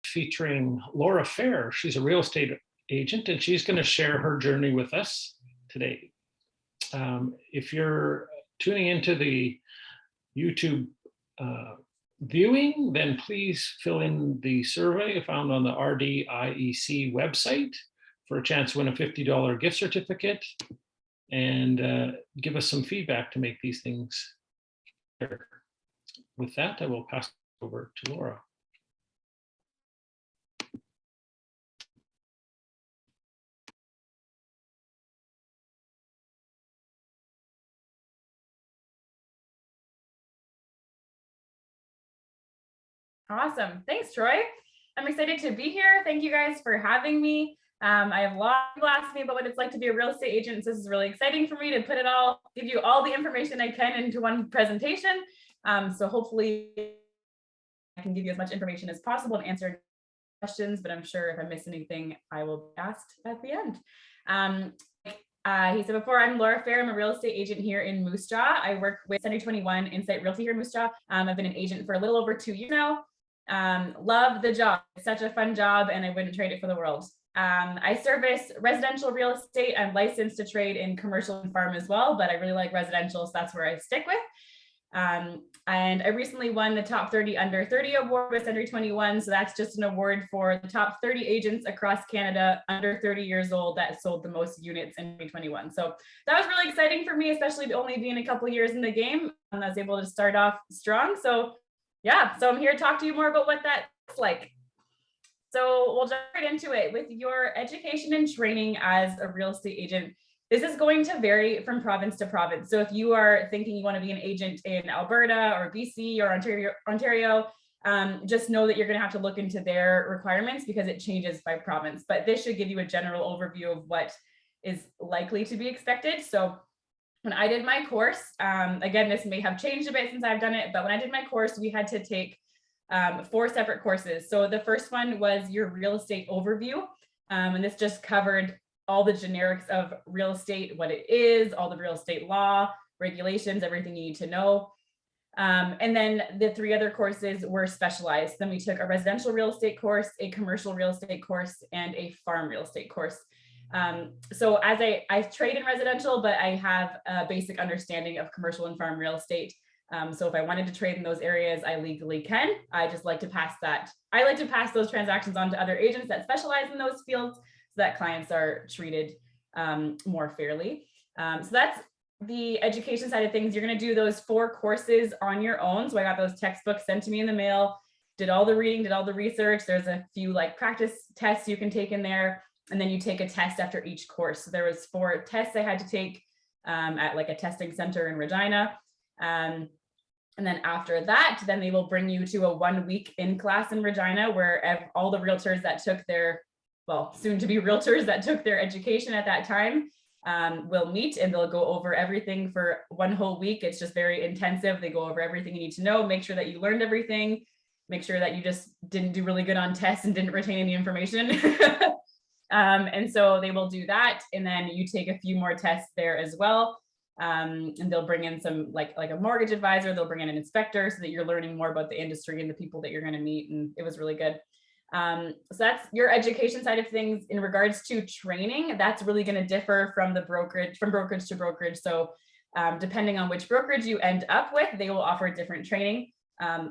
featuring Laura Fehr. She's a real estate agent, and she's going to share her journey with us today. If you're tuning into the YouTube viewing, then please fill in the survey found on the RDIEC website for a chance to win a $50 gift certificate, and give us some feedback to make these things better. With that, I will pass it over to Laura. Awesome. Thanks, Troy. I'm excited to be here. Thank you guys for having me. I have a lot of people ask me about what it's like to be a real estate agent. So this is really exciting for me to give you all the information I can into one presentation. So hopefully I can give you as much information as possible and answer questions, but I'm sure if I miss anything, I will be asked at the end. He said before, I'm Laura Fehr. I'm a real estate agent here in Moose Jaw. I work with Century 21 Insight Realty here in Moose Jaw. I've been an agent for a little over 2 years now. Love the job. It's such a fun job, and I wouldn't trade it for the world. I service residential real estate. I'm licensed to trade in commercial and farm as well, but I really like residential, so that's where I stick with. And I recently won the Top 30 Under 30 award with Century 21. So that's just an award for the top 30 agents across Canada under 30 years old that sold the most units in 2021. So that was really exciting for me, especially only being a couple of years in the game. I was able to start off strong. So yeah, so I'm here to talk to you more about what that's like. So we'll jump right into it. With your education and training as a real estate agent, this is going to vary from province to province. So if you are thinking you want to be an agent in Alberta or BC or Ontario, just know that you're going to have to look into their requirements because it changes by province. But this should give you a general overview of what is likely to be expected. So when I did my course, again, this may have changed a bit since I've done it, but when I did my course, we had to take 4 separate courses. So the first one was your real estate overview. And this just covered all the generics of real estate, what it is, all the real estate law, regulations, everything you need to know. And then the 3 other courses were specialized. Then we took a residential real estate course, a commercial real estate course, and a farm real estate course. So as I trade in residential, but I have a basic understanding of commercial and farm real estate. So if I wanted to trade in those areas, I legally can. I just like to pass that. I like to pass those transactions on to other agents that specialize in those fields so that clients are treated more fairly. So that's the education side of things. You're going to do those 4 courses on your own. So I got those textbooks sent to me in the mail, did all the reading, did all the research. There's a few like practice tests you can take in there. And then you take a test after each course. So there was 4 tests I had to take at like a testing center in Regina. And then after that, then they will bring you to a 1-week in class in Regina where all the realtors that took their, well, soon to be realtors that took their education at that time will meet, and they'll go over everything for 1 whole week. It's just very intensive. They go over everything you need to know, make sure that you learned everything, make sure that you just didn't do really good on tests and didn't retain any information. And so they will do that. And then you take a few more tests there as well. And they'll bring in some like a mortgage advisor, they'll bring in an inspector so that you're learning more about the industry and the people that you're going to meet. And it was really good. So that's your education side of things. In regards to training, that's really going to differ from brokerage to brokerage. So depending on which brokerage you end up with, they will offer different training.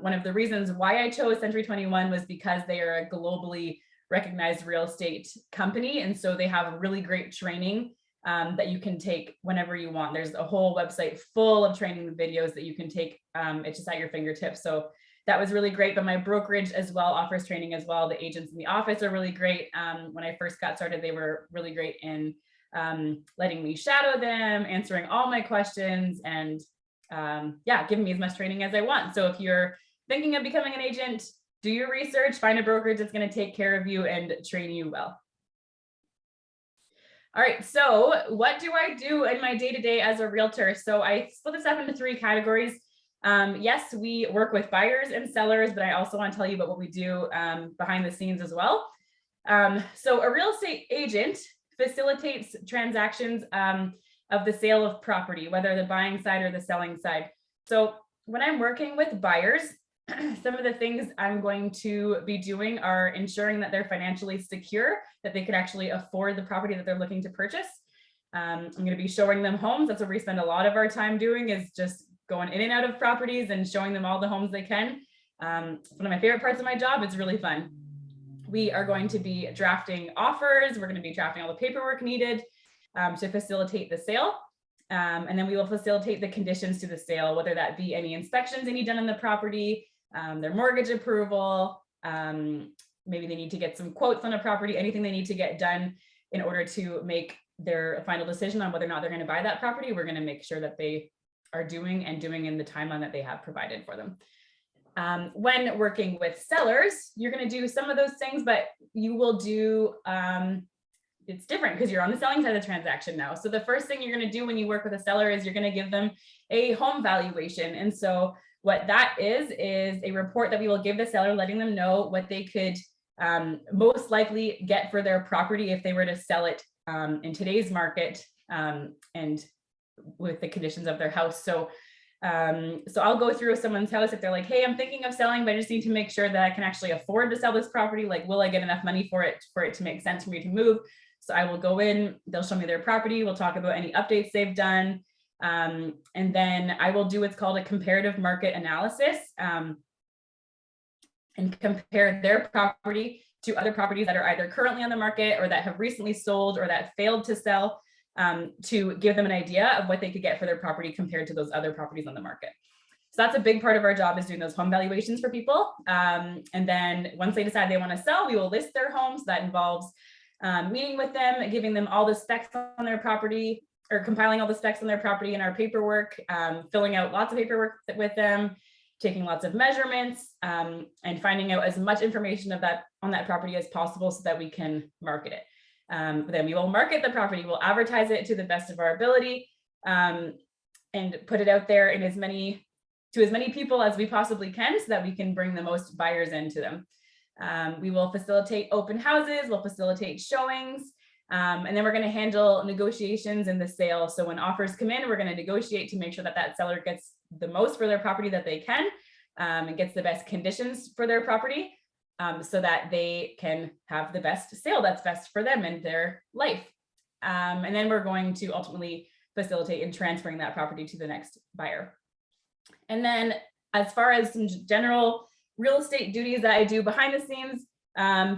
One of the reasons why I chose Century 21 was because they are a globally recognized real estate company. And so they have really great training that you can take whenever you want. There's a whole website full of training videos that you can take. It's just at your fingertips. So that was really great. But my brokerage as well offers training as well. The agents in the office are really great. When I first got started, they were really great in letting me shadow them, answering all my questions, and giving me as much training as I want. So if you're thinking of becoming an agent, do your research, find a brokerage that's going to take care of you and train you well. All right, so what do I do in my day-to-day as a realtor? So I split this up into 3 categories. Yes, we work with buyers and sellers, but I also want to tell you about what we do behind the scenes as well. So a real estate agent facilitates transactions of the sale of property, whether the buying side or the selling side. So when I'm working with buyers, some of the things I'm going to be doing are ensuring that they're financially secure, that they can actually afford the property that they're looking to purchase. I'm going to be showing them homes. That's what we spend a lot of our time doing, is just going in and out of properties and showing them all the homes they can. It's one of my favorite parts of my job. It's really fun. We are going to be drafting offers. We're going to be drafting all the paperwork needed to facilitate the sale. And then we will facilitate the conditions to the sale, whether that be any inspections they need done on the property, their mortgage approval, maybe they need to get some quotes on a property, anything they need to get done in order to make their final decision on whether or not they're going to buy that property. We're going to make sure that they are doing in the timeline that they have provided for them. When working with sellers, you're going to do some of those things, but you will do, it's different because you're on the selling side of the transaction now. So the first thing you're going to do when you work with a seller is you're going to give them a home valuation. And so what that is a report that we will give the seller, letting them know what they could most likely get for their property if they were to sell it in today's market and with the conditions of their house. So I'll go through someone's house if they're like, hey, I'm thinking of selling, but I just need to make sure that I can actually afford to sell this property. Like, will I get enough money for it to make sense for me to move? So I will go in, they'll show me their property. We'll talk about any updates they've done. And then I will do what's called a comparative market analysis and compare their property to other properties that are either currently on the market or that have recently sold or that failed to sell, to give them an idea of what they could get for their property compared to those other properties on the market. So that's a big part of our job, is doing those home valuations for people. And then once they decide they want to sell, we will list their homes. That involves meeting with them, giving them all the specs on their property, or compiling all the specs on their property in our paperwork, filling out lots of paperwork with them, taking lots of measurements, and finding out as much information on that property as possible so that we can market it. Then we will market the property, we'll advertise it to the best of our ability, and put it out there in as many people as we possibly can so that we can bring the most buyers into them. We will facilitate open houses, we'll facilitate showings, and then we're going to handle negotiations in the sale. So when offers come in, we're going to negotiate to make sure that that seller gets the most for their property that they can, and gets the best conditions for their property, so that they can have the best sale that's best for them and their life. And then we're going to ultimately facilitate in transferring that property to the next buyer. And then as far as some general real estate duties that I do behind the scenes,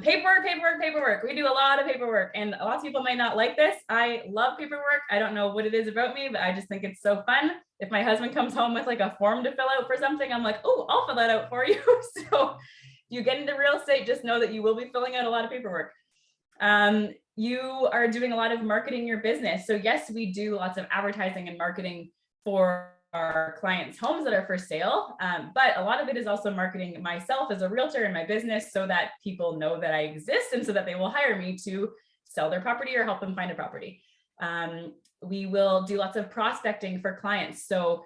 paperwork. We do a lot of paperwork, and a lot of people might not like this. I love paperwork. I don't know what it is about me, but I just think it's so fun. If my husband comes home with like a form to fill out for something, I'm like, oh, I'll fill that out for you. So you get into real estate, just know that you will be filling out a lot of paperwork. You are doing a lot of marketing your business. So yes, we do lots of advertising and marketing for our clients' homes that are for sale. But a lot of it is also marketing myself as a realtor in my business so that people know that I exist and so that they will hire me to sell their property or help them find a property. We will do lots of prospecting for clients. So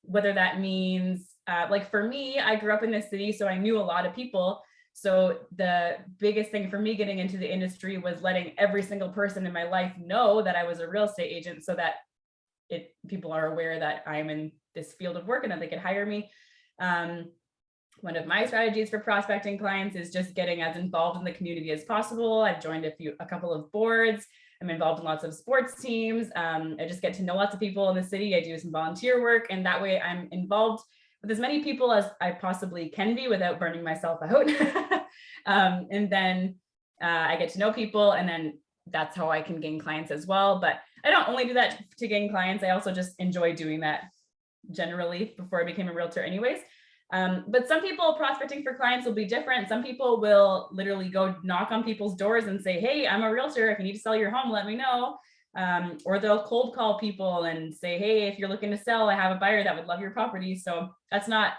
whether that means, like for me, I grew up in this city, so I knew a lot of people. So the biggest thing for me getting into the industry was letting every single person in my life know that I was a real estate agent, so that people are aware that I'm in this field of work and that they could hire me. One of my strategies for prospecting clients is just getting as involved in the community as possible. I've joined a couple of boards. I'm involved in lots of sports teams. I just get to know lots of people in the city. I do some volunteer work, and that way I'm involved with as many people as I possibly can be without burning myself out. And then I get to know people, and then that's how I can gain clients as well. But I don't only do that to gain clients. I also just enjoy doing that generally before I became a realtor anyways. But some people prospecting for clients will be different. Some people will literally go knock on people's doors and say, hey, I'm a realtor. If you need to sell your home, let me know. Or they'll cold call people and say, hey, if you're looking to sell, I have a buyer that would love your property. So that's not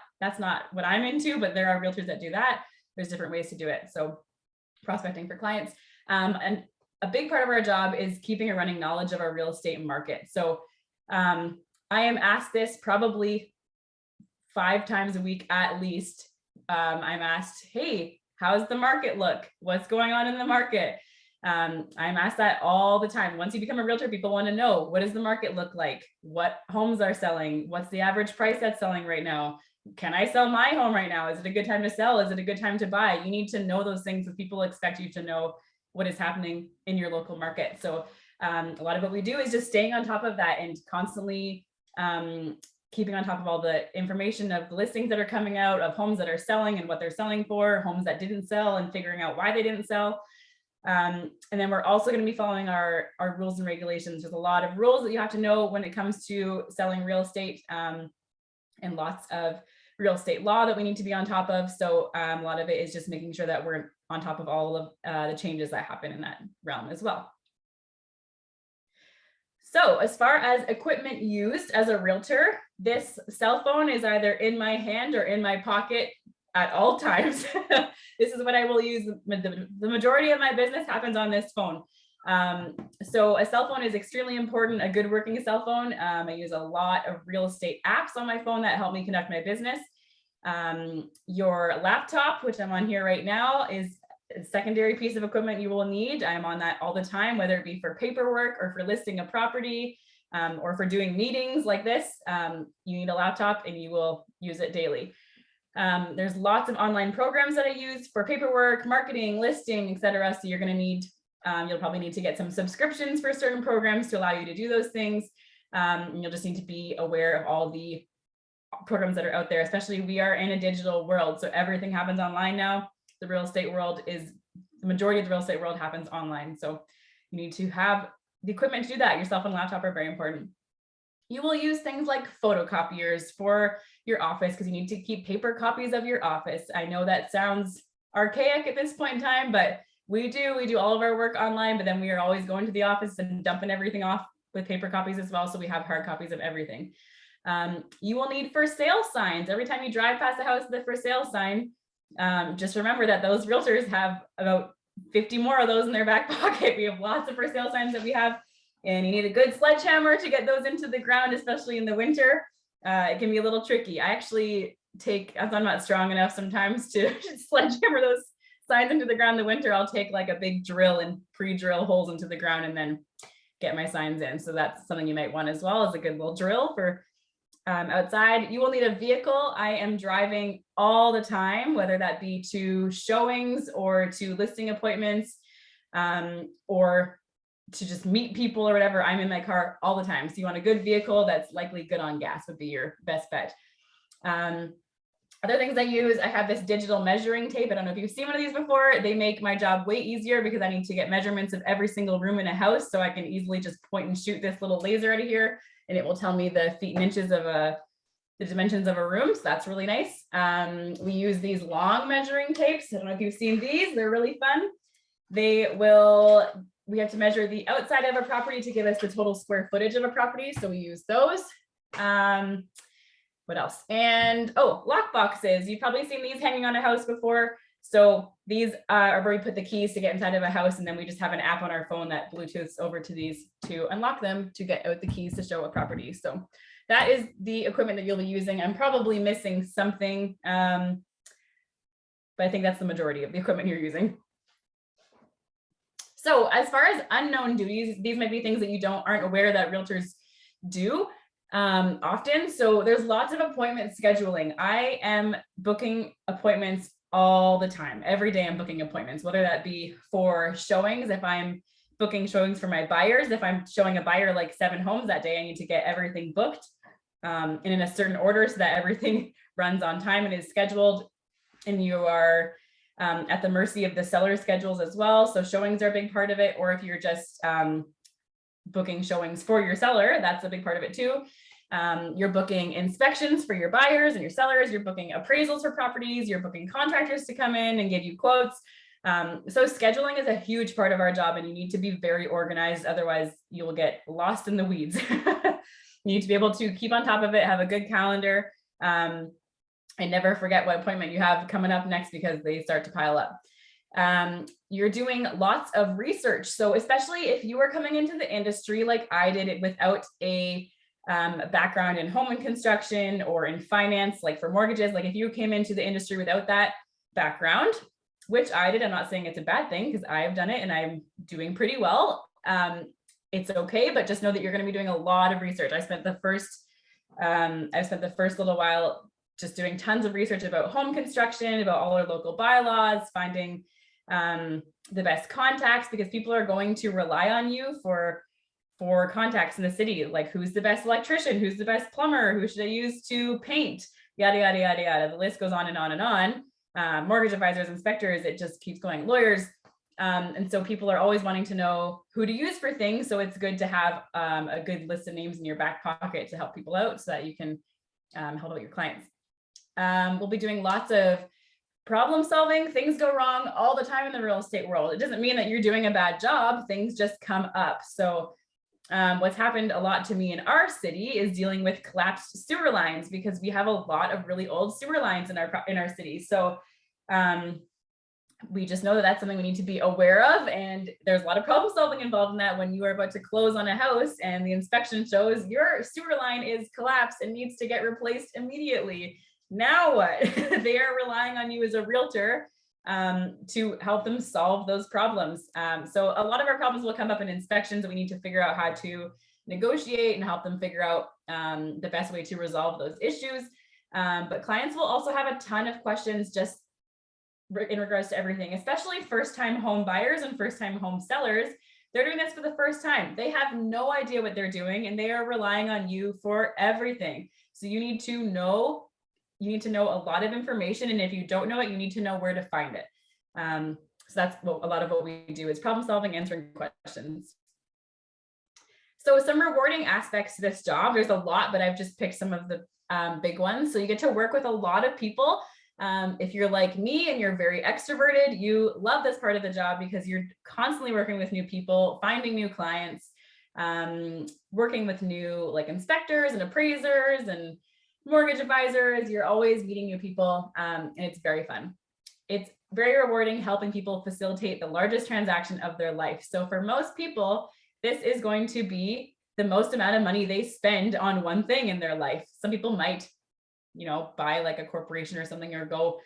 what I'm into, but there are realtors that do that. There's different ways to do it. So prospecting for clients. And a big part of our job is keeping a running knowledge of our real estate market. So I am asked this probably 5 times a week at least. I'm asked, hey, how's the market look? What's going on in the market? I'm asked that all the time. Once you become a realtor, people want to know, what does the market look like? What homes are selling? What's the average price that's selling right now? can I sell my home right now? Is it a good time to sell? Is it a good time to buy? You need to know those things because people expect you to know what is happening in your local market. So a lot of what we do is just staying on top of that and constantly keeping on top of all the information of the listings that are coming out, of homes that are selling and what they're selling for, homes that didn't sell and figuring out why they didn't sell. And then we're also going to be following our rules and regulations. There's a lot of rules that you have to know when it comes to selling real estate, and lots of real estate law that we need to be on top of. So a lot of it is just making sure that we're on top of all of the changes that happen in that realm as well. So as far as equipment used as a realtor, this cell phone is either in my hand or in my pocket at all times. This is what I will use. The majority of my business happens on this phone. So a cell phone is extremely important, a good working cell phone. I use a lot of real estate apps on my phone that help me conduct my business. Your laptop, which I'm on here right now, is a secondary piece of equipment you will need. I'm on that all the time, whether it be for paperwork or for listing a property, or for doing meetings like this. You need a laptop and you will use it daily. There's lots of online programs that I use for paperwork, marketing, listing, etc. So you're going to need, you'll probably need to get some subscriptions for certain programs to allow you to do those things. And you'll just need to be aware of all the programs that are out there, especially we are in a digital world. So everything happens online now. The real estate world is, the majority of the real estate world happens online. So you need to have the equipment to do that. Your cell phone and laptop are very important. You will use things like photocopiers for your office because you need to keep paper copies of your office. I know that sounds archaic at this point in time, but we do all of our work online, but then we are always going to the office and dumping everything off with paper copies as well. So we have hard copies of everything. You will need for sale signs. Every time you drive past a house with a for sale sign, just remember that those realtors have about 50 more of those in their back pocket. We have lots of for sale signs that we have, and you need a good sledgehammer to get those into the ground, especially in the winter. It can be a little tricky. I actually I'm not strong enough sometimes to sledgehammer those signs into the ground in the winter. I'll take like a big drill and pre-drill holes into the ground and then get my signs in. So that's something you might want as well, as a good little drill for outside. You will need a vehicle. I am driving all the time, whether that be to showings or to listing appointments, or to just meet people or whatever. I'm in my car all the time. So you want a good vehicle that's likely good on gas would be your best bet. Other things I use, I have this digital measuring tape. I don't know if you've seen one of these before. They make my job way easier because I need to get measurements of every single room in a house. So I can easily just point and shoot this little laser out of here, and it will tell me the feet and inches of the dimensions of a room. So that's really nice. We use these long measuring tapes. I don't know if you've seen these. They're really fun. We have to measure the outside of a property to give us the total square footage of a property. So we use those. What else? And lock boxes. You've probably seen these hanging on a house before. So these are where we put the keys to get inside of a house, and then we just have an app on our phone that Bluetooths over to these to unlock them to get out the keys to show a property. So that is the equipment that you'll be using. I'm probably missing something, but I think that's the majority of the equipment you're using. So as far as unknown duties, these might be things that you aren't aware that realtors do often. So there's lots of appointment scheduling. I am booking appointments all the time. Every day I'm booking appointments, whether that be for showings, if I'm booking showings for my buyers, if I'm showing a buyer like 7 homes that day, I need to get everything booked and in a certain order so that everything runs on time and is scheduled, and you are at the mercy of the seller's schedules as well. So showings are a big part of it. Or if you're just booking showings for your seller, that's a big part of it too. You're booking inspections for your buyers and your sellers. You're booking appraisals for properties. You're booking contractors to come in and give you quotes. So scheduling is a huge part of our job, and you need to be very organized. Otherwise, you will get lost in the weeds. You need to be able to keep on top of it, have a good calendar, and never forget what appointment you have coming up next because they start to pile up. You're doing lots of research. So especially if you are coming into the industry like I did it without a background in home and construction or in finance, like for mortgages, like if you came into the industry without that background, which I did, I'm not saying it's a bad thing because I've done it and I'm doing pretty well. It's okay, but just know that you're going to be doing a lot of research. I spent the first little while just doing tons of research about home construction, about all our local bylaws, finding the best contacts, because people are going to rely on you for contacts in the city, like who's the best electrician, who's the best plumber, who should I use to paint, yada, yada, yada, yada. The list goes on and on and on. Mortgage advisors, inspectors, it just keeps going, lawyers. And so people are always wanting to know who to use for things. So it's good to have a good list of names in your back pocket to help people out so that you can help out your clients. We'll be doing lots of problem solving. Things go wrong all the time in the real estate world. It doesn't mean that you're doing a bad job. Things just come up. So what's happened a lot to me in our city is dealing with collapsed sewer lines, because we have a lot of really old sewer lines in our city. So we just know that that's something we need to be aware of. And there's a lot of problem solving involved in that when you are about to close on a house and the inspection shows your sewer line is collapsed and needs to get replaced immediately. Now what? They are relying on you as a realtor to help them solve those problems. So a lot of our problems will come up in inspections, and we need to figure out how to negotiate and help them figure out the best way to resolve those issues. But clients will also have a ton of questions just in regards to everything, especially first-time home buyers and first-time home sellers. They're doing this for the first time. They have no idea what they're doing, and they are relying on you for everything. So you need to know a lot of information. And if you don't know it, you need to know where to find it. So that's a lot of what we do is problem solving, answering questions. So some rewarding aspects to this job, there's a lot, but I've just picked some of the big ones. So you get to work with a lot of people. If you're like me and you're very extroverted, you love this part of the job because you're constantly working with new people, finding new clients, working with new like inspectors and appraisers and mortgage advisors. You're always meeting new people, and it's very fun. It's very rewarding helping people facilitate the largest transaction of their life. So for most people, this is going to be the most amount of money they spend on one thing in their life. Some people might, buy like a corporation or something, or go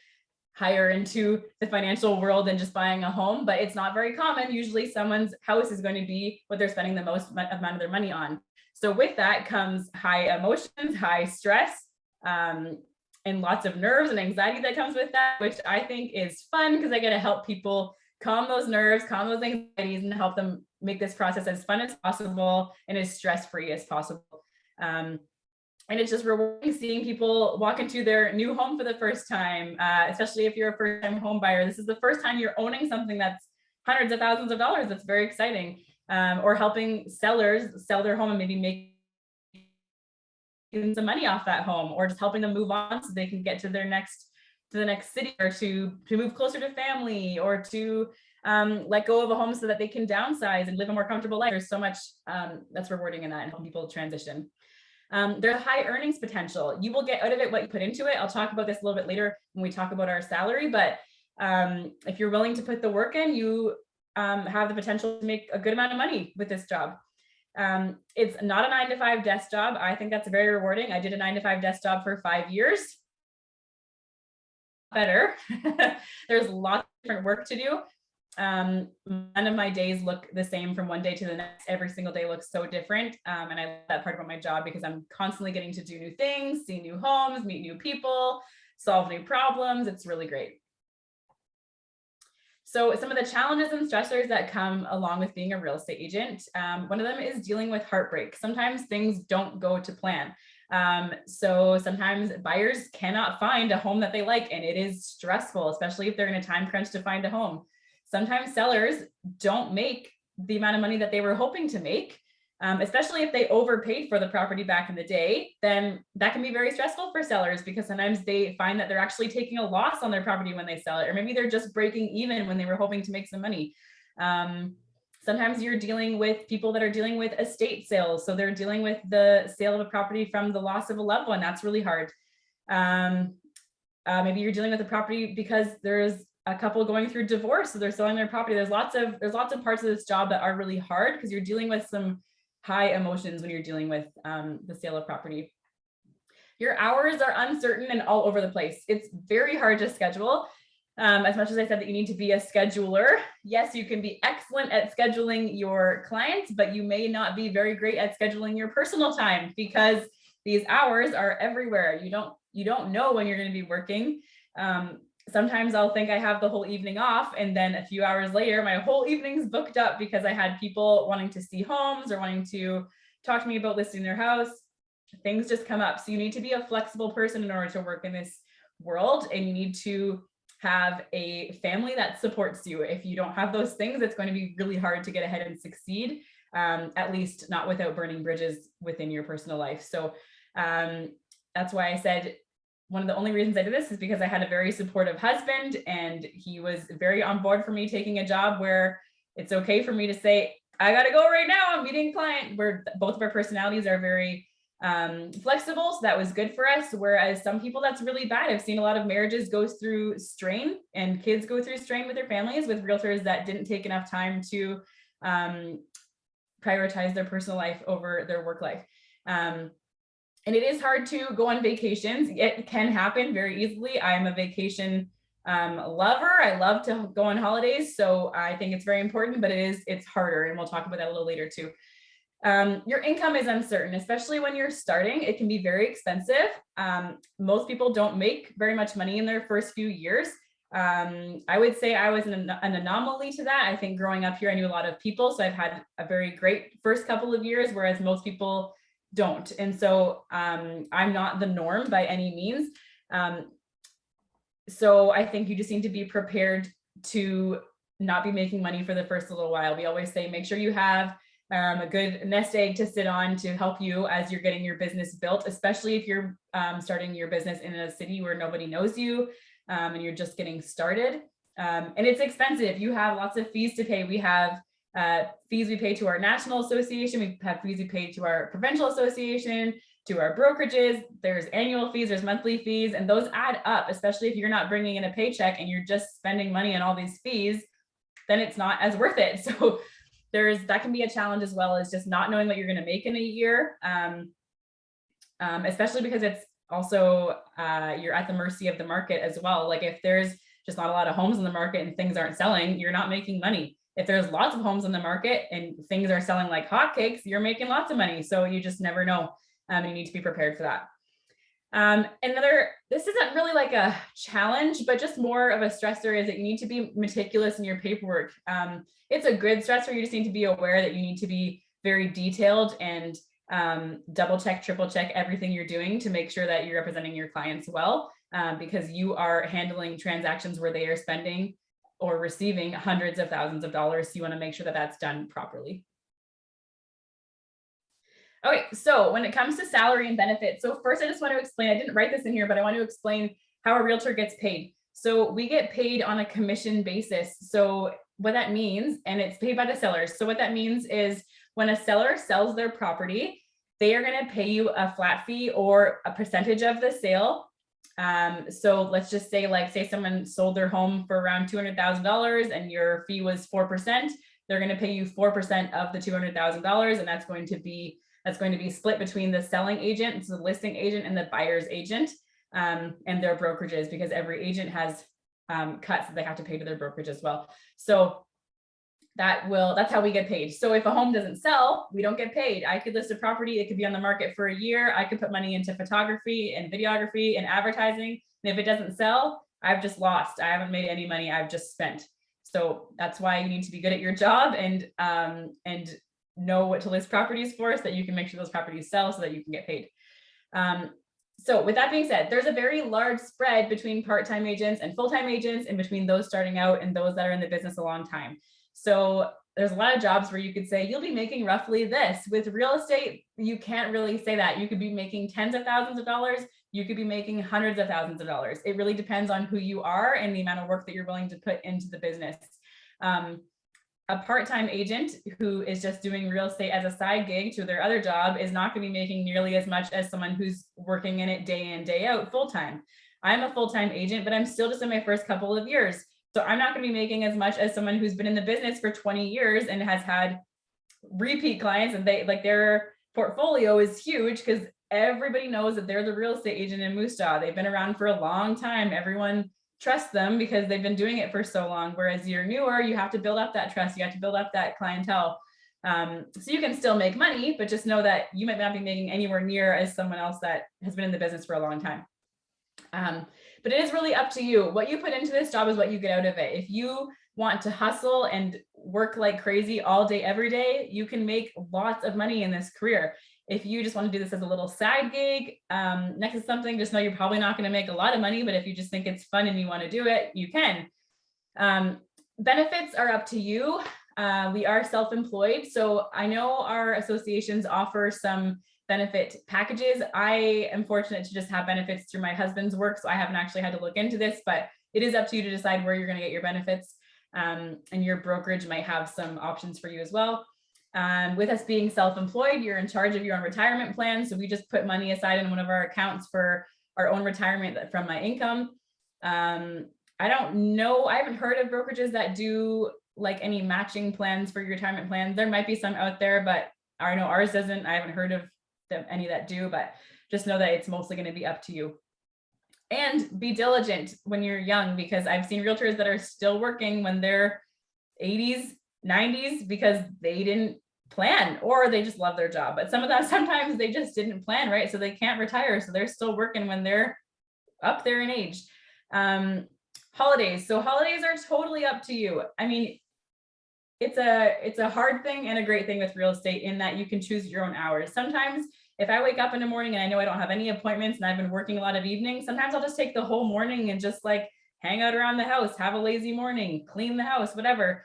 higher into the financial world than just buying a home, but it's not very common. Usually someone's house is going to be what they're spending the most amount of their money on. So with that comes high emotions, high stress, and lots of nerves and anxiety that comes with that, which I think is fun because I get to help people calm those nerves, calm those anxieties, and help them make this process as fun as possible and as stress-free as possible. And it's just rewarding seeing people walk into their new home for the first time, especially if you're a first-time home buyer. This is the first time you're owning something that's hundreds of thousands of dollars. That's very exciting. Or helping sellers sell their home and maybe make some money off that home, or just helping them move on so they can get to the next city, or to move closer to family, or to let go of a home so that they can downsize and live a more comfortable life. There's so much that's rewarding in that, and helping people transition. There's high earnings potential. You will get out of it what you put into it. I'll talk about this a little bit later when we talk about our salary, but if you're willing to put the work in, you have the potential to make a good amount of money with this job. It's not a 9-to-5 desk job. I think that's very rewarding. I did a 9-to-5 desk job for 5 years. Better. There's lots of different work to do. None of my days look the same from one day to the next. Every single day looks so different. And I love that part about my job because I'm constantly getting to do new things, see new homes, meet new people, solve new problems. It's really great. So some of the challenges and stressors that come along with being a real estate agent, one of them is dealing with heartbreak. Sometimes things don't go to plan. So sometimes buyers cannot find a home that they like, and it is stressful, especially if they're in a time crunch to find a home. Sometimes sellers don't make the amount of money that they were hoping to make, especially if they overpaid for the property back in the day. Then that can be very stressful for sellers, because sometimes they find that they're actually taking a loss on their property when they sell it, or maybe they're just breaking even when they were hoping to make some money. Sometimes you're dealing with people that are dealing with estate sales. So they're dealing with the sale of a property from the loss of a loved one. That's really hard. Maybe you're dealing with a property because there's a couple going through divorce, so they're selling their property. There's lots of parts of this job that are really hard because you're dealing with some high emotions when you're dealing with the sale of property. Your hours are uncertain and all over the place. It's very hard to schedule. As much as I said that you need to be a scheduler, yes, you can be excellent at scheduling your clients, but you may not be very great at scheduling your personal time, because these hours are everywhere. You don't know when you're going to be working. Sometimes I'll think I have the whole evening off, and then a few hours later, my whole evening's booked up because I had people wanting to see homes or wanting to talk to me about listing their house. Things just come up. So you need to be a flexible person in order to work in this world, and you need to have a family that supports you. If you don't have those things, it's going to be really hard to get ahead and succeed, at least not without burning bridges within your personal life. So that's why I said one of the only reasons I did this is because I had a very supportive husband, and he was very on board for me taking a job where it's okay for me to say, I got to go right now, I'm meeting a client, where both of our personalities are very flexible. So that was good for us. Whereas some people, that's really bad. I've seen a lot of marriages go through strain, and kids go through strain with their families, with realtors that didn't take enough time to prioritize their personal life over their work life. And it is hard to go on vacations. It can happen very easily. I'm a vacation lover. I love to go on holidays. So I think it's very important, but it's harder. And we'll talk about that a little later too. Your income is uncertain, especially when you're starting. It can be very expensive. Most people don't make very much money in their first few years. I would say I was an anomaly to that. I think growing up here, I knew a lot of people. So I've had a very great first couple of years, whereas most people don't. And so I'm not the norm by any means. So I think you just need to be prepared to not be making money for the first little while. We always say, make sure you have a good nest egg to sit on to help you as you're getting your business built, especially if you're starting your business in a city where nobody knows you and you're just getting started. And it's expensive. You have lots of fees to pay. We have fees we pay to our national association. We have fees we pay to our provincial association, to our brokerages. There's annual fees, there's monthly fees, and those add up, especially if you're not bringing in a paycheck and you're just spending money on all these fees, then it's not as worth it. So that can be a challenge, as well as just not knowing what you're going to make in a year, especially because it's also you're at the mercy of the market as well. Like if there's just not a lot of homes in the market and things aren't selling, you're not making money. If there's lots of homes in the market and things are selling like hotcakes, you're making lots of money. So you just never know. You need to be prepared for that. This isn't really like a challenge, but just more of a stressor, is that you need to be meticulous in your paperwork. It's a good stressor. You just need to be aware that you need to be very detailed and double check, triple check everything you're doing to make sure that you're representing your clients well, because you are handling transactions where they are spending or receiving hundreds of thousands of dollars. So you want to make sure that that's done properly. Okay, so when it comes to salary and benefits, so first I just want to explain, I didn't write this in here, but I want to explain how a realtor gets paid. So we get paid on a commission basis. So what that means, and it's paid by the sellers. So what that means is when a seller sells their property, they are going to pay you a flat fee or a percentage of the sale. So let's just say someone sold their home for around $200,000 and your fee was 4%. They're going to pay you 4% of the $200,000, and that's going to be split between the selling agent, so the listing agent, and the buyer's agent, and their brokerages, because every agent has cuts that they have to pay to their brokerage as well. So that's how we get paid. So if a home doesn't sell, we don't get paid. I could list a property, it could be on the market for a year. I could put money into photography and videography and advertising. And if it doesn't sell, I've just lost. I haven't made any money. I've just spent. So that's why you need to be good at your job and know what to list properties for, so that you can make sure those properties sell so that you can get paid. So with that being said, there's a very large spread between part-time agents and full-time agents, and between those starting out and those that are in the business a long time. So there's a lot of jobs where you could say you'll be making roughly this. With real estate, you can't really say that. You could be making tens of thousands of dollars. You could be making hundreds of thousands of dollars. It really depends on who you are and the amount of work that you're willing to put into the business. A part-time agent who is just doing real estate as a side gig to their other job is not going to be making nearly as much as someone who's working in it day in, day out full-time. I'm a full-time agent, but I'm still just in my first couple of years. So I'm not going to be making as much as someone who's been in the business for 20 years and has had repeat clients, and their portfolio is huge because everybody knows that they're the real estate agent in Moose Jaw. They've been around for a long time. Everyone trusts them because they've been doing it for so long. Whereas you're newer, you have to build up that trust. You have to build up that clientele. So you can still make money, but just know that you might not be making anywhere near as someone else that has been in the business for a long time. But it is really up to you. What you put into this job is what you get out of it. If you want to hustle and work like crazy all day, every day, you can make lots of money in this career. If you just want to do this as a little side gig next to something, just know you're probably not going to make a lot of money. But if you just think it's fun and you want to do it, you can. Benefits are up to you. We are self-employed. So I know our associations offer some benefit packages. I am fortunate to just have benefits through my husband's work. So I haven't actually had to look into this, but it is up to you to decide where you're going to get your benefits. And your brokerage might have some options for you as well. With us being self-employed, you're in charge of your own retirement plan. So we just put money aside in one of our accounts for our own retirement from my income. I don't know. I haven't heard of brokerages that do like any matching plans for your retirement plans. There might be some out there, but I know ours doesn't. I haven't heard of any that do, but just know that it's mostly going to be up to you. And be diligent when you're young, because I've seen realtors that are still working when they're 80s, 90s, because they didn't plan or they just love their job. But some of them, sometimes they just didn't plan, right? So they can't retire. So they're still working when they're up there in age. Holidays. So holidays are totally up to you. I mean, it's a hard thing and a great thing with real estate in that you can choose your own hours. Sometimes if I wake up in the morning and I know I don't have any appointments and I've been working a lot of evenings, sometimes I'll just take the whole morning and just like hang out around the house, have a lazy morning, clean the house, whatever.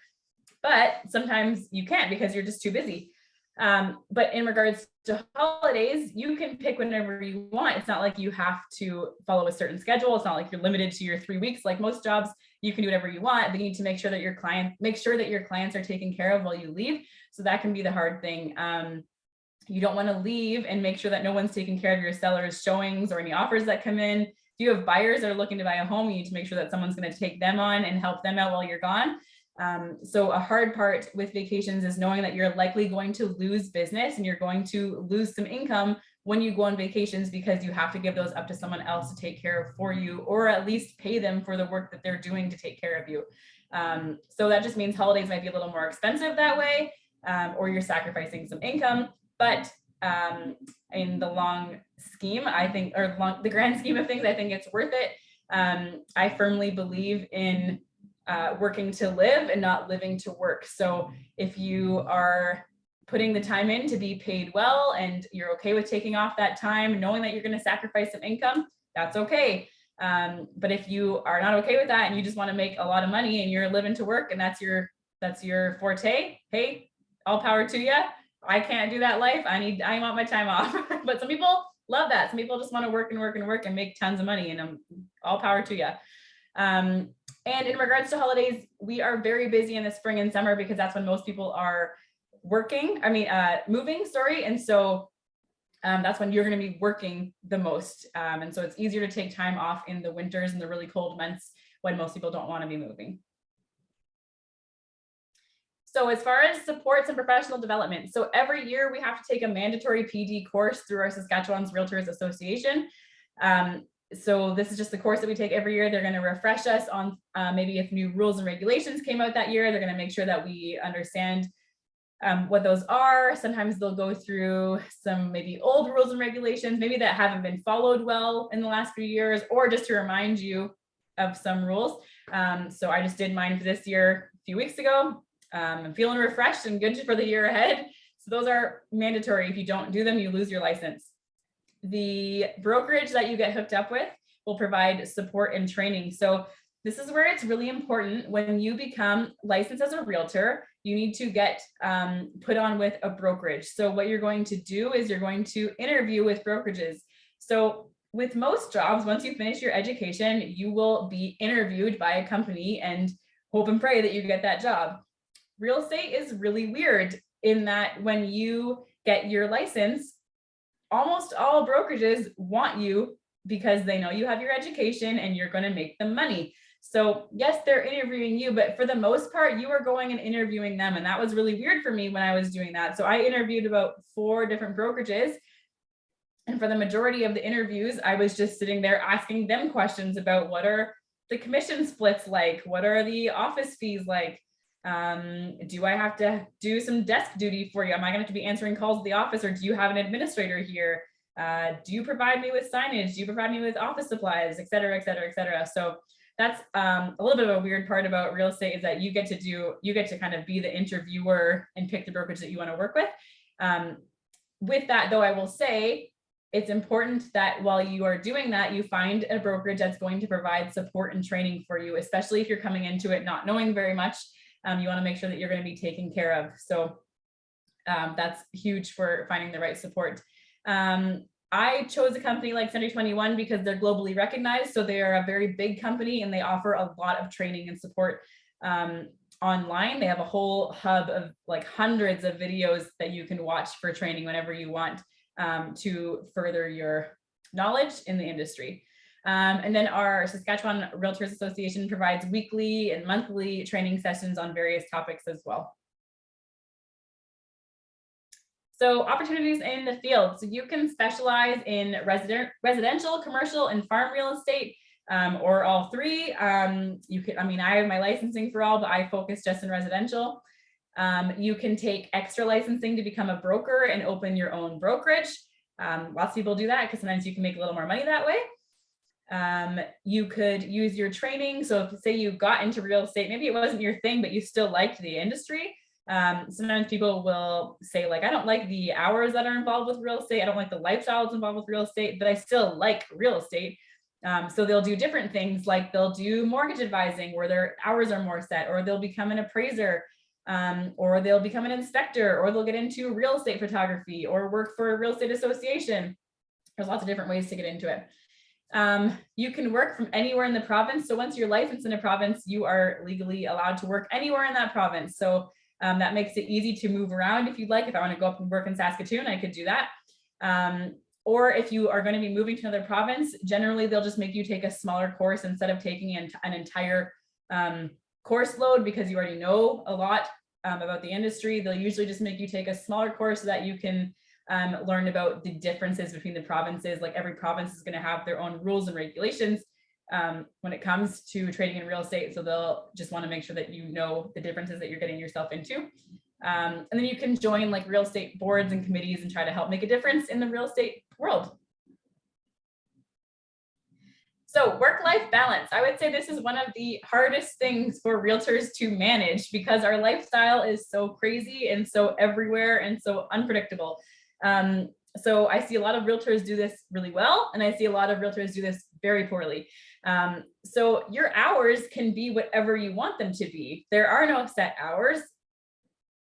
But sometimes you can't because you're just too busy. But in regards to holidays, you can pick whenever you want. It's not like you have to follow a certain schedule. It's not like you're limited to your 3 weeks. Like most jobs, you can do whatever you want, but you need to make sure that your clients are taken care of while you leave. So that can be the hard thing. You don't want to leave and make sure that no one's taking care of your sellers' showings or any offers that come in. If you have buyers that are looking to buy a home, you need to make sure that someone's going to take them on and help them out while you're gone. So a hard part with vacations is knowing that you're likely going to lose business and you're going to lose some income when you go on vacations because you have to give those up to someone else to take care of for you, or at least pay them for the work that they're doing to take care of you. So that just means holidays might be a little more expensive that way, or you're sacrificing some income. But in the long scheme, I think, or the grand scheme of things, I think it's worth it. I firmly believe in working to live and not living to work. So if you are putting the time in to be paid well and you're okay with taking off that time, knowing that you're going to sacrifice some income, that's okay. But if you are not okay with that and you just want to make a lot of money and you're living to work and that's your forte, hey, all power to you. I can't do that life. I want my time off. But some people love that. Some people just want to work and work and work and make tons of money, and all power to you. And in regards to holidays, we are very busy in the spring and summer because that's when most people are moving, sorry. And so that's when you're going to be working the most. And so it's easier to take time off in the winters and the really cold months when most people don't want to be moving. So as far as supports and professional development, so every year we have to take a mandatory PD course through our Saskatchewan's Realtors Association. So this is just the course that we take every year. They're going to refresh us on maybe if new rules and regulations came out that year. They're going to make sure that we understand what those are. Sometimes they'll go through some maybe old rules and regulations, maybe that haven't been followed well in the last few years, or just to remind you of some rules. So I just did mine for this year a few weeks ago. I'm feeling refreshed and good for the year ahead. So those are mandatory. If you don't do them, you lose your license. The brokerage that you get hooked up with will provide support and training. So this is where it's really important. When you become licensed as a realtor, you need to get put on with a brokerage. So what you're going to do is you're going to interview with brokerages. So with most jobs, once you finish your education, you will be interviewed by a company and hope and pray that you get that job. Real estate is really weird in that when you get your license, almost all brokerages want you because they know you have your education and you're going to make them money. So yes, they're interviewing you, but for the most part, you are going and interviewing them. And that was really weird for me when I was doing that. So I interviewed about 4 different brokerages. And for the majority of the interviews, I was just sitting there asking them questions about what are the commission splits like? What are the office fees like? Do I have to do some desk duty for you? Am I going to have to be answering calls at the office, or do you have an administrator here? Do you provide me with signage? Do you provide me with office supplies, et cetera, et cetera, et cetera? So that's a little bit of a weird part about real estate, is that you get to kind of be the interviewer and pick the brokerage that you want to work with. With that though, I will say it's important that while you are doing that, you find a brokerage that's going to provide support and training for you, especially if you're coming into it not knowing very much. You want to make sure that you're going to be taken care of. So that's huge for finding the right support. I chose a company like Century 21 because they're globally recognized. So they are a very big company and they offer a lot of training and support online. They have a whole hub of like hundreds of videos that you can watch for training whenever you want to further your knowledge in the industry. And then our Saskatchewan Realtors Association provides weekly and monthly training sessions on various topics as well. So opportunities in the field. So you can specialize in residential, commercial, and farm real estate, or all three. You can, I mean, I have my licensing for all, but I focus just in residential. You can take extra licensing to become a broker and open your own brokerage. Lots of people do that because sometimes you can make a little more money that way. You could use your training. So if, say you got into real estate, maybe it wasn't your thing, but you still liked the industry. Sometimes people will say like, I don't like the hours that are involved with real estate. I don't like the lifestyles involved with real estate, but I still like real estate. So they'll do different things, like they'll do mortgage advising where their hours are more set, or they'll become an appraiser, or they'll become an inspector, or they'll get into real estate photography or work for a real estate association. There's lots of different ways to get into it. You can work from anywhere in the province. So once you're licensed in a province, you are legally allowed to work anywhere in that province. So that makes it easy to move around if you'd like. If I want to go up and work in Saskatoon, I could do that. Or if you are going to be moving to another province, generally they'll just make you take a smaller course instead of taking an entire course load, because you already know a lot about the industry. They'll usually just make you take a smaller course so that you can learn about the differences between the provinces. Like every province is going to have their own rules and regulations when it comes to trading in real estate. So they'll just want to make sure that you know the differences that you're getting yourself into. And then you can join like real estate boards and committees and try to help make a difference in the real estate world. So work-life balance. I would say this is one of the hardest things for realtors to manage, because our lifestyle is so crazy and so everywhere and so unpredictable. So I see a lot of realtors do this really well, and I see a lot of realtors do this very poorly. So your hours can be whatever you want them to be. There are no set hours,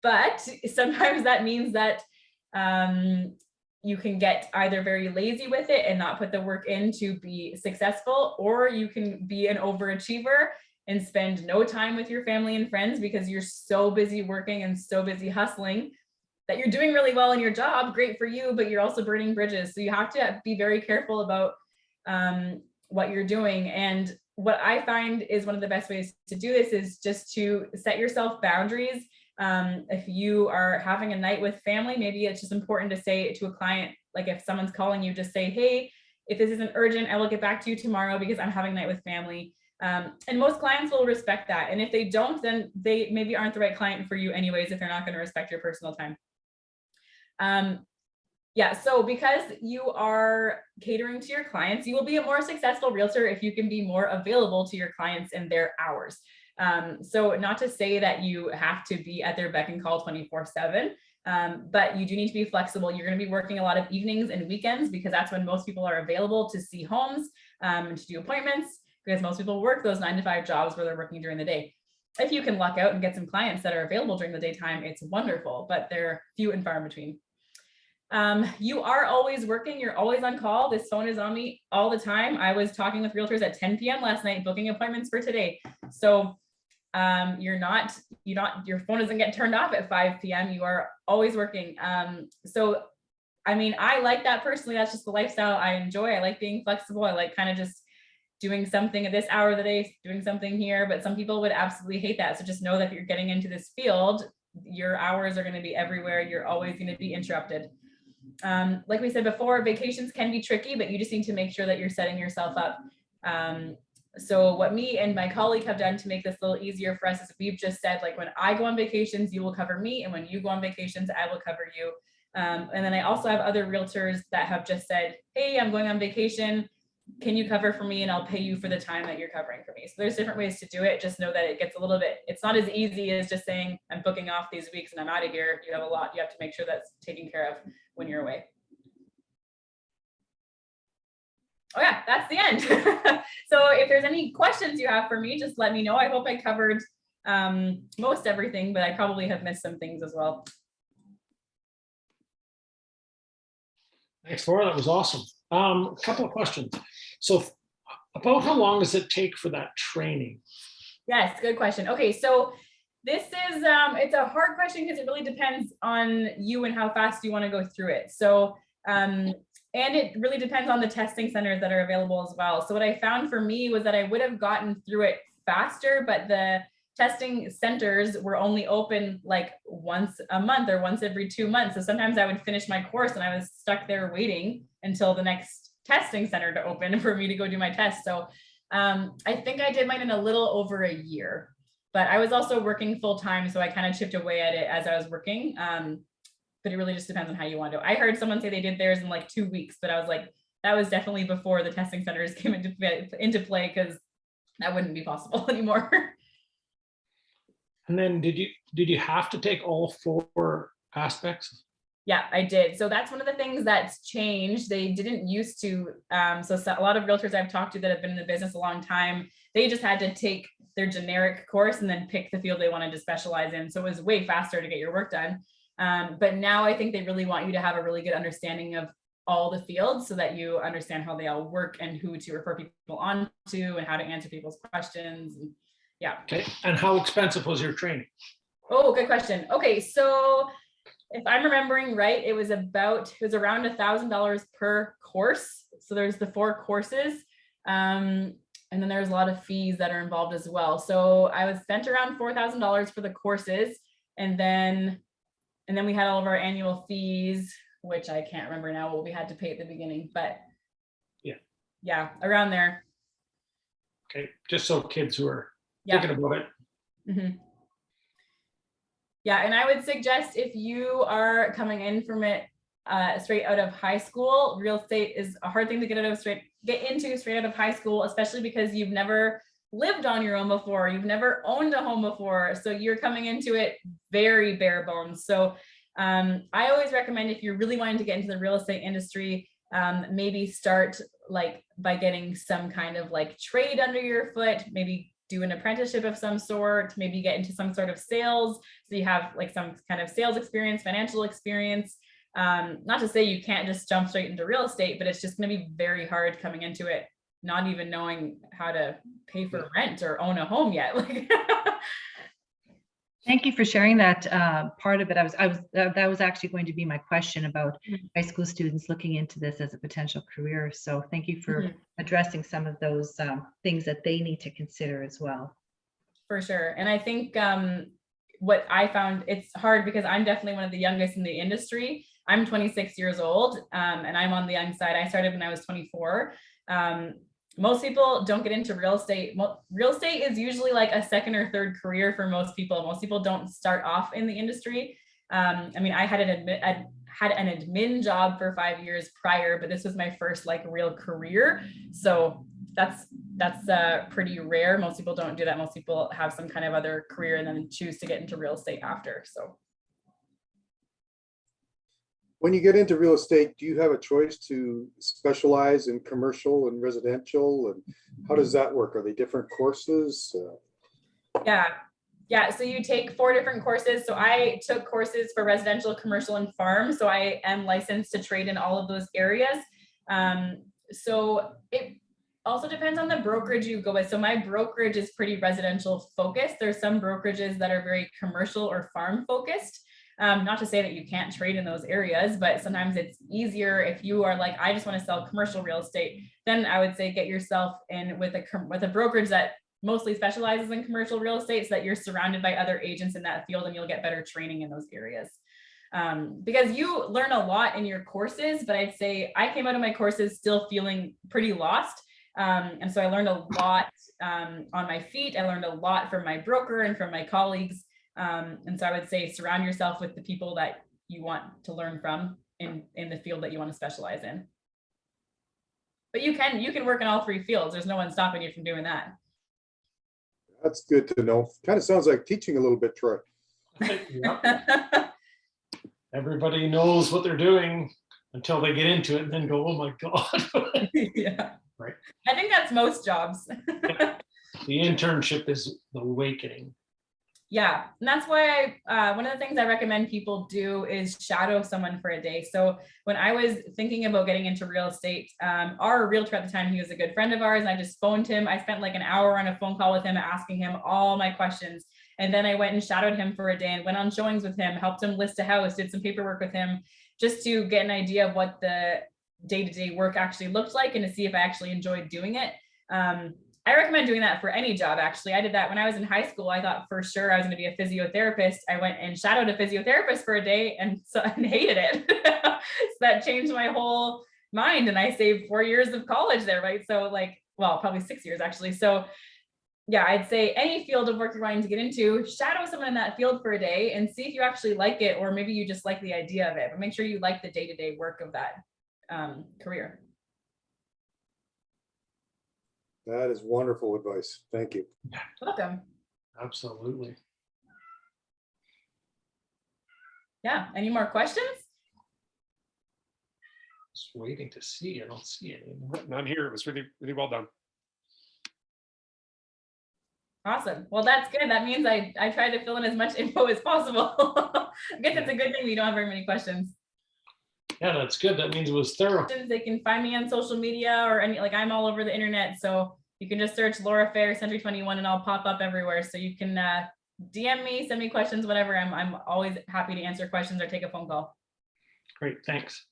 but sometimes that means that you can get either very lazy with it and not put the work in to be successful, or you can be an overachiever and spend no time with your family and friends because you're so busy working and so busy hustling that you're doing really well in your job. Great for you, but you're also burning bridges. So you have to be very careful about what you're doing. And what I find is one of the best ways to do this is just to set yourself boundaries. If you are having a night with family, maybe it's just important to say to a client, like if someone's calling you, just say, hey, if this isn't urgent, I will get back to you tomorrow because I'm having a night with family. And most clients will respect that. And if they don't, then they maybe aren't the right client for you anyways, if they're not going to respect your personal time. Yeah, so because you are catering to your clients, you will be a more successful realtor if you can be more available to your clients in their hours. So not to say that you have to be at their beck and call 24/7, but you do need to be flexible. You're going to be working a lot of evenings and weekends because that's when most people are available to see homes, and to do appointments, because most people work those 9-to-5 jobs where they're working during the day. If you can luck out and get some clients that are available during the daytime, it's wonderful, but they're few and far in between. You are always working. You're always on call. This phone is on me all the time. I was talking with realtors at 10 p.m. last night, booking appointments for today. So your phone doesn't get turned off at 5 p.m. You are always working. So, I mean, I like that personally. That's just the lifestyle I enjoy. I like being flexible. I like kind of just doing something at this hour of the day, doing something here, but some people would absolutely hate that. So just know that if you're getting into this field, your hours are going to be everywhere. You're always going to be interrupted. Like we said before, vacations can be tricky, but you just need to make sure that you're setting yourself up So what me and my colleague have done to make this a little easier for us is we've just said, like, when I go on vacations, you will cover me. And when you go on vacations, I will cover you. And then I also have other realtors that have just said, hey, I'm going on vacation. Can you cover for me? And I'll pay you for the time that you're covering for me. So there's different ways to do it. Just know that it gets a little bit, it's not as easy as just saying, I'm booking off these weeks and I'm out of here. You have a lot you have to make sure that's taken care of when you're away. Oh yeah, that's the end. So if there's any questions you have for me, just let me know. I hope I covered most everything, but I probably have missed some things as well. Thanks, Laura. That was awesome. A couple of questions. So about how long does it take for that training? Yes, good question. Okay, so this is it's a hard question because it really depends on you and how fast you want to go through it. So and it really depends on the testing centers that are available as well. So what I found for me was that I would have gotten through it faster, but the testing centers were only open like once a month or once every 2 months. So sometimes I would finish my course and I was stuck there waiting until the next testing center to open for me to go do my test. So I think I did mine in a little over a year, but I was also working full time. So I kind of chipped away at it as I was working. But it really just depends on how you want to. I heard someone say they did theirs in like 2 weeks, but I was like, that was definitely before the testing centers came into play, because that wouldn't be possible anymore. And then did you have to take all 4 aspects? Yeah, I did. So that's one of the things that's changed. They didn't used to. So a lot of realtors I've talked to that have been in the business a long time, they just had to take their generic course and then pick the field they wanted to specialize in. So it was way faster to get your work done. But now I think they really want you to have a really good understanding of all the fields so that you understand how they all work and who to refer people on to and how to answer people's questions. And yeah. Okay. And how expensive was your training? Oh, good question. Okay. So if I'm remembering right, it was around $1,000 per course. So there's the 4 courses. And then there's a lot of fees that are involved as well. So I was spent around $4,000 for the courses. And then we had all of our annual fees, which I can't remember now what we had to pay at the beginning, but yeah, around there. Okay, just so kids who are Yeah. thinking about it. Mm-hmm. Yeah, and I would suggest if you are coming in from it straight out of high school, real estate is a hard thing to get into straight out of high school, especially because you've never lived on your own before, you've never owned a home before, so you're coming into it very bare bones. So I always recommend, if you're really wanting to get into the real estate industry, maybe start like by getting some kind of like trade under your foot, maybe do an apprenticeship of some sort, maybe get into some sort of sales, so you have like some kind of sales experience, financial experience. Not to say you can't just jump straight into real estate, but it's just going to be very hard coming into it not even knowing how to pay for rent or own a home yet. Thank you for sharing that part of it. That was actually going to be my question about high school students looking into this as a potential career. So thank you for addressing some of those things that they need to consider as well. For sure. And I think what I found, it's hard because I'm definitely one of the youngest in the industry. I'm 26 years old and I'm on the young side. I started when I was 24. Most people don't get into real estate. Real estate is usually like a second or third career for most people. Most people don't start off in the industry. I mean, I had an admin job for 5 years prior, but this was my first like real career. So that's pretty rare. Most people don't do that. Most people have some kind of other career and then choose to get into real estate after. So when you get into real estate, do you have a choice to specialize in commercial and residential? And how does that work? Are they different courses? Yeah. So you take 4 different courses. So I took courses for residential, commercial, and farm. So I am licensed to trade in all of those areas. So it also depends on the brokerage you go with. So my brokerage is pretty residential focused. There's some brokerages that are very commercial or farm focused. Not to say that you can't trade in those areas, but sometimes it's easier if you are like, I just want to sell commercial real estate. Then I would say get yourself in with a brokerage that mostly specializes in commercial real estate, so that you're surrounded by other agents in that field and you'll get better training in those areas. Because you learn a lot in your courses, but I'd say I came out of my courses still feeling pretty lost. And so I learned a lot on my feet. I learned a lot from my broker and from my colleagues. And so I would say surround yourself with the people that you want to learn from in the field that you want to specialize in. But you can work in all three fields. There's no one stopping you from doing that. That's good to know. Kind of sounds like teaching a little bit, Troy. Yep. Everybody knows what they're doing until they get into it and then go, oh my God. Yeah. Right. I think that's most jobs. The internship is the awakening. Yeah, and that's why one of the things I recommend people do is shadow someone for a day. So when I was thinking about getting into real estate, our realtor at the time, he was a good friend of ours, and I just phoned him. I spent like an hour on a phone call with him, asking him all my questions. And then I went and shadowed him for a day and went on showings with him, helped him list a house, did some paperwork with him, just to get an idea of what the day-to-day work actually looked like and to see if I actually enjoyed doing it. I recommend doing that for any job, actually. I did that when I was in high school. I thought for sure I was going to be a physiotherapist. I went and shadowed a physiotherapist for a day and hated it. So that changed my whole mind. And I saved 4 years of college there, right? So like, well, probably 6 years actually. So yeah, I'd say any field of work you're wanting to get into, shadow someone in that field for a day and see if you actually like it, or maybe you just like the idea of it, but make sure you like the day-to-day work of that career. That is wonderful advice. Thank you. Welcome. Absolutely. Yeah. Any more questions? Just waiting to see. I don't see any. None here. It was really, really well done. Awesome. Well, that's good. That means I tried to fill in as much info as possible. I guess it's a good thing we don't have very many questions. Yeah, that's good. That means it was thorough. They can find me on social media or any, like I'm all over the internet. So you can just search Laura Fehr, Century 21, and I'll pop up everywhere. So you can DM me, send me questions, whatever. I'm always happy to answer questions or take a phone call. Great, thanks.